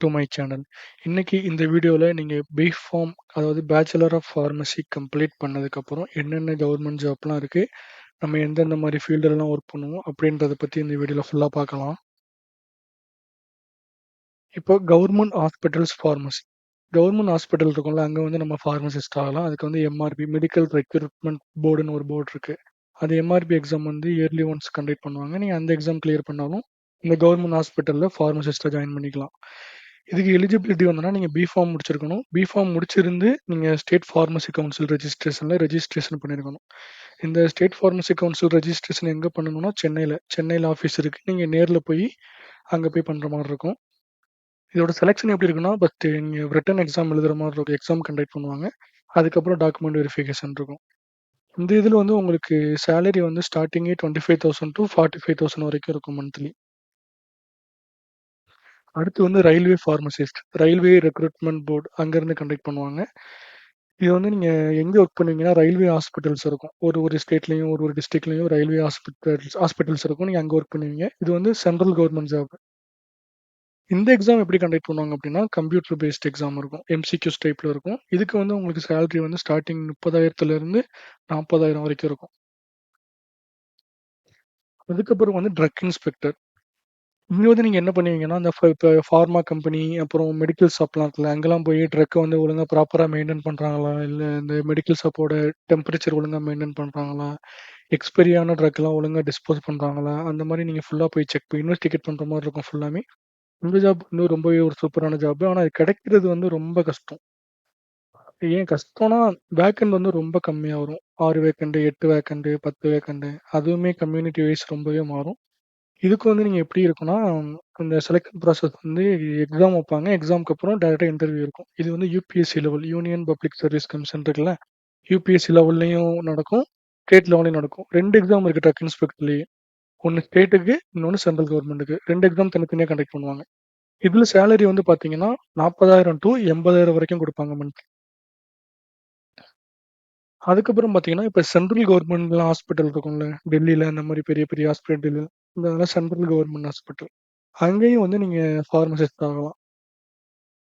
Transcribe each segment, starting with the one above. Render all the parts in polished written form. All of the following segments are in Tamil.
To my channel. இன்னைக்கு இந்த வீடியோவில் நீங்கள் பிஃபார்ம் அதாவது பேச்சுலர் ஆஃப் ஃபார்மசி கம்ப்ளீட் பண்ணதுக்கப்புறம் என்னென்ன கவர்மெண்ட் ஜாப்லாம் இருக்குது, நம்ம எந்தெந்த மாதிரி ஃபீல்டெல்லாம் ஒர்க் பண்ணுவோம் அப்படின்றத பற்றி இந்த வீடியோவில் ஃபுல்லாக பார்க்கலாம். இப்போ government hospitals pharmacy, government hospital இருக்கும்ல, அங்கே வந்து நம்ம ஃபார்மசிஸ்ட் ஆகலாம். அதுக்கு வந்து எம்ஆர்பி மெடிக்கல் ரெக்ரூட்மெண்ட் போர்டுன்னு ஒரு போர்டு இருக்குது. அது எம்ஆர்பி எக்ஸாம் வந்து இயர்லி ஒன்ஸ் கண்டக்ட் பண்ணுவாங்க. நீங்கள் அந்த எக்ஸாம் கிளியர் பண்ணாலும் இந்த கவர்மெண்ட் ஹாஸ்பிட்டலில் ஃபார்மசிஸ்ட்டாக ஜாயின் பண்ணிக்கலாம். இதுக்கு எலிஜிபிலிட்டி வந்தோன்னா நீங்கள் பிஃபார்ம் முடிச்சிருக்கணும். பிஃபார்ம் முடிச்சிருந்து நீங்கள் ஸ்டேட் ஃபார்மசி கவுன்சில் ரெஜிஸ்ட்ரேஷனில் ரெஜிஸ்ட்ரேஷன் பண்ணியிருக்கணும். இந்த ஸ்டேட் ஃபார்மசி கவுன்சில் ரெஜிஸ்ட்ரேஷன் எங்கே பண்ணணும்னா சென்னையில் ஆஃபீஸ் இருக்குது. நீங்கள் நேரில் போய் அங்கே போய் பண்ணுற மாதிரி இருக்கும். இதோட செலெக்ஷன் எப்படி இருக்குன்னா, ஃபஸ்ட்டு நீங்கள் ரிட்டன் எக்ஸாம் எழுதுகிற மாதிரி இருக்கும். எக்ஸாம் கண்டக்ட் பண்ணுவாங்க. அதுக்கப்புறம் டாக்குமெண்ட் வெரிஃபிகேஷன் இருக்கும். இந்த இதில் வந்து உங்களுக்கு சேலரி வந்து ஸ்டார்டிங்கே 25,000 to 45,000 வரைக்கும் இருக்கும் மந்த்லி. அடுத்து வந்து railway pharmacist, railway recruitment board அங்கேருந்து கண்டக்ட் பண்ணுவாங்க. இது வந்து நீங்கள் எங்கே ஒர்க் பண்ணுவீங்கன்னா, ரயில்வே ஹாஸ்பிட்டல்ஸ் இருக்கும். ஒரு ஸ்டேட்லேயும் ஒரு டிஸ்ட்ரிக்ட்லேயும் ரயில்வே ஹாஸ்பிட்டல்ஸ் இருக்கும். நீங்கள் அங்கே ஒர்க் பண்ணுவீங்க. இது வந்து சென்ட்ரல் கவர்மெண்ட் ஜாப். இந்த எக்ஸாம் எப்படி கண்டக்ட் பண்ணுவாங்க அப்படின்னா, கம்ப்யூட்டர் பேஸ்ட் எக்ஸாம் இருக்கும். எம்சிக்யூஸ் டைப்பில் இருக்கும். இதுக்கு வந்து உங்களுக்கு சேலரி வந்து ஸ்டார்டிங் 30,000 40,000 வரைக்கும் இருக்கும். அதுக்கப்புறம் வந்து ட்ரக் இன்ஸ்பெக்டர். இங்க வந்து நீங்க என்ன பண்ணுவீங்கன்னா, அந்த இப்ப ஃபார்மா கம்பெனி, அப்புறம் மெடிக்கல் ஷாப்லாம் இருக்குல்ல, அங்கெல்லாம் போய் ட்ரக்க வந்து ஒழுங்கா ப்ராப்பரா மெயின்டெயின் பண்றாங்களா? இல்ல இந்த மெடிக்கல் ஷாப்போட டெம்பரேச்சர் ஒழுங்கா மெயின்டெயின் பண்றாங்களா? எக்ஸ்பைரி ஆன ட்ரக்லாம் ஒழுங்கா டிஸ்போஸ் பண்றாங்களா? அந்த மாரி நீங்க ஃபுல்லா போய் இன்வெஸ்டிகேட் பண்ற மாரி இருக்கும் ஃபுல்லாமே. இந்த ஜாப் இன்னும் ரொம்பவே ஒரு சூப்பரான ஜாப். ஆனா இது கிடைக்கிறது வந்து ரொம்ப கஷ்டம். ஏன் கஷ்டம்னா, வேக்கண்ட் வந்து ரொம்ப கம்மியா வரும். 6 வேக்கண்ட், 8 வேக்கண்ட், 10 வேக்கண்ட், அதுவுமே கம்யூனிட்டி வைஸ் ரொம்பவே மாறும். இதுக்கு வந்து நீங்க எப்படி இருக்குன்னா, இந்த செலக்ஷன் ப்ராசஸ் வந்து எக்ஸாம் வைப்பாங்க. எக்ஸாம்க்கு அப்புறம் டைரக்ட்டா இன்டர்வியூ இருக்கும். இது வந்து UPSC level, union public service commission இருக்குல்ல, யுபிஎஸ்சி லெவல்லயும் நடக்கும், ஸ்டேட் லெவல்லயும் நடக்கும். 2 எக்ஸாம் இருக்கு ட்ரக் இன்ஸ்பெக்டர்லயே. ஒண்ணு ஸ்டேட்டுக்கு, இன்னொன்னு சென்ட்ரல் கவர்மெண்ட்டுக்கு. 2 எக்ஸாம் தனித்தனியா கண்டக்ட் பண்ணுவாங்க. இதுல சேலரி வந்து பாத்தீங்கன்னா, 40,000 to 80,000 வரைக்கும் குடுப்பாங்க மந்த்லி. அதுக்கப்புறம் பாத்தீங்கன்னா, இப்ப சென்ட்ரல் கவர்மெண்ட்லாம் ஹாஸ்பிட்டல் இருக்கும்ல, டெல்லில இந்த மாரி பெரிய பெரிய ஹாஸ்பிட்டல், இதெல்லாம் சென்ட்ரல் கவர்மெண்ட் ஹாஸ்பிட்டல். அங்கேயும் வந்து நீங்க ஃபார்மசிஸ்ட் ஆகலாம்.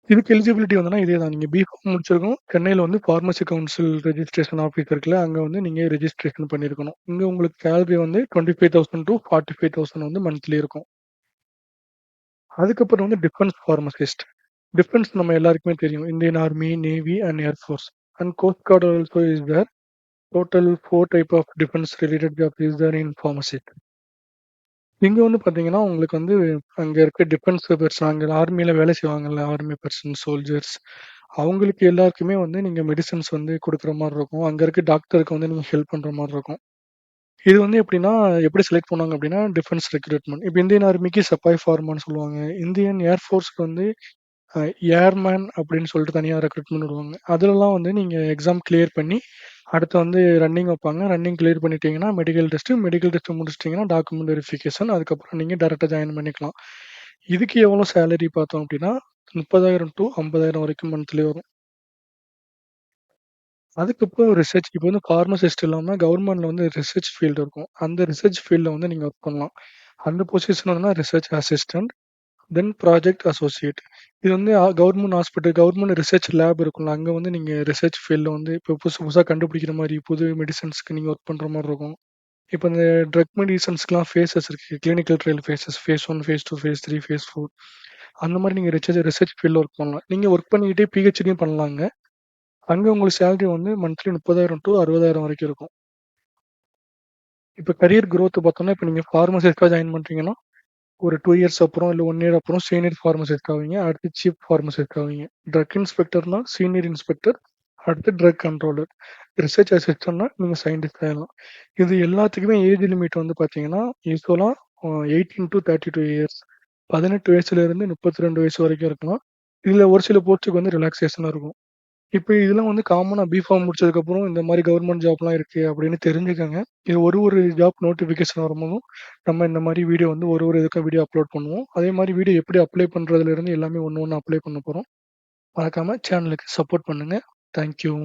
இதுக்கு எலிஜிபிலிட்டி வந்தனா இதே தான். நீங்க பிகாம் முடிச்சிருக்கணும். சென்னையில வந்து பார்மசி கவுன்சில் ரெஜிஸ்ட்ரேஷன் ஆஃபீஸ் இருக்குல்ல, அங்க வந்து நீங்க ரெஜிஸ்ட்ரேஷன் பண்ணியிருக்கணும். இங்க உங்களுக்கு சேலரி வந்து 25,000 to 45,000 வந்து மந்த்லி இருக்கும். அதுக்கப்புறம் வந்து டிஃபென்ஸ் ஃபார்மசிஸ்ட். டிஃபென்ஸ் நம்ம எல்லாருக்குமே தெரியும். Indian army, navy and air force and coast guard also is there. Total 4 type of defence related job is there in pharmacy. இங்க வந்து பாத்தீங்கன்னா, உங்களுக்கு வந்து அங்க இருக்க டிஃபென்ஸ் பெர்சன், அங்க ஆர்மில வேலை செய்வாங்கல்ல, ஆர்மி பெர்சன், சோல்ஜர்ஸ், அவங்களுக்கு எல்லாருக்குமே வந்து நீங்க மெடிசின்ஸ் வந்து குடுக்குற மாரி இருக்கும். அங்க இருக்க டாக்டருக்கு வந்து நீங்க ஹெல்ப் பண்ற மாரி இருக்கும். இது வந்து எப்படின்னா, எப்படி செலக்ட் பண்ணுவாங்க அப்படின்னா, டிஃபென்ஸ் ரெக்ரூட்மெண்ட். இப்ப இந்தியன் ஆர்மிக்கு சிப்பாய் ஃபார்மான்னு சொல்லுவாங்க. இந்தியன் ஏர் ஃபோர்ஸ்க்கு வந்து அ ஏர்மேன் அப்படின்னு சொல்லிட்டு தனியா ரெக்ரூட்மெண்ட் விடுவாங்க. அதுலலாம் வந்து நீங்க எக்ஸாம் கிளியர் பண்ணி, அடுத்து வந்து ரன்னிங் வைப்பாங்க. ரன்னிங் கிளியர் பண்ணிட்டீங்கன்னா, மெடிக்கல் டெஸ்ட் முடிச்சிட்டீங்கன்னா, டாக்குமெண்ட் வெரிஃபிகேஷன், அதுக்கப்புறம் நீங்க டைரக்ட்டா ஜாயின் பண்ணிக்கலாம். இதுக்கு எவ்வளோ சேலரி பார்த்தோம் அப்படின்னா, 30,000 to 50,000 வரைக்கும் மந்த்லி வரும். அதுக்கப்புறம் ரிசர்ச், இப்போ வந்து பார்மசிஸ்ட் இல்லாம கவர்மெண்ட்ல வந்து ரிசர்ச் ஃபீல்டு இருக்கும். அந்த ரிசர்ச் ஃபீல்ட்ல வந்து நீங்க ஒர்க் பண்ணலாம். அந்த பொசிஷன் வந்து ரிசர்ச் அசிஸ்டன்ட், தென் ப்ராஜெக்ட் அசோசியேட். இது வந்து government hospital, government research lab இருக்கும்ல, அங்க வந்து நீங்க ரிசர்ச் ஃபீல்ட்ல வந்து இப்போ புதுசு புதுசா கண்டுபிடிக்கிற மாரி, புது மெடிசின்ஸ்க்கு நீங்க ஒர்க் பண்ற மாரி இருக்கும். இப்போ இந்த ட்ரக் மெடிசின்ஸ்க்குலாம் ஃபேஸஸ் இருக்கு. Clinical trial phases, phase 1, phase 2, phase 3, phase 4. அந்த மாரி நீங்க ரிசர்ச் ஃபீல்ட்ல ஒர்க் பண்ணலாம். நீங்க ஒர்க் பண்ணிக்கிட்டே பிஹெச்டியும் பண்ணலாங்க. அங்க உங்களுக்கு சேலரி வந்து மந்த்லி 30,000 to 60,000 வரைக்கும் இருக்கும். இப்ப கரியர் குரோத் பார்த்தோம்னா, இப்ப நீங்க பார்மசிஸ்ட்டா ஜாயின் பண்றீங்கன்னா, ஒரு 2 இயர்ஸ் அப்புறம் இல்ல 1 இயர் அப்புறம் சீனியர் பார்மசிஸ்ட் ஆவீங்க. அடுத்து சீஃப் பார்மசிஸ்ட் ஆவீங்க. ட்ரக் இன்ஸ்பெக்டர்னா சீனியர் இன்ஸ்பெக்டர். அடுத்து ட்ரக் கண்ட்ரோலர். ரிசர்ச் அசிஸ்டன்ட்னா நீங்க சயின்டிஸ்ட் ஆயிடலாம். இது எல்லாத்துக்குமே ஏஜ் லிமிட் வந்து பார்த்தீங்கன்னா, யூசுவலா 18 to 32 இயர்ஸ். 18 வயசுல இருந்து 32 வயசு வரைக்கும் இருக்கலாம். இதுல ஒரு சில போஸ்ட்டுக்கு வந்து ரிலாக்சேஷன் இருக்கும். இப்ப இதெல்லாம் வந்து காமனா பிஃபார்ம் முடிச்சதுக்கப்புறம் இந்த மாரி கவர்மெண்ட் ஜாப்லாம் இருக்கு அப்படின்னு தெரிஞ்சுக்கங்க. இது ஒரு ஜாப் நோட்டிஃபிகேஷன் வரும்போதும், நம்ம இந்த மாரி வீடியோ வந்து ஒரு இதுக்கா வீடியோ அப்லோட் பண்ணுவோம். அதே மாரி வீடியோ எப்படி அப்ளை பண்றதுலருந்து எல்லாமே ஒண்ணு ஒண்ணா அப்ளை பண்ண போறோம். மறக்காம சேனலுக்கு சப்போர்ட் பண்ணுங்க. Thank you.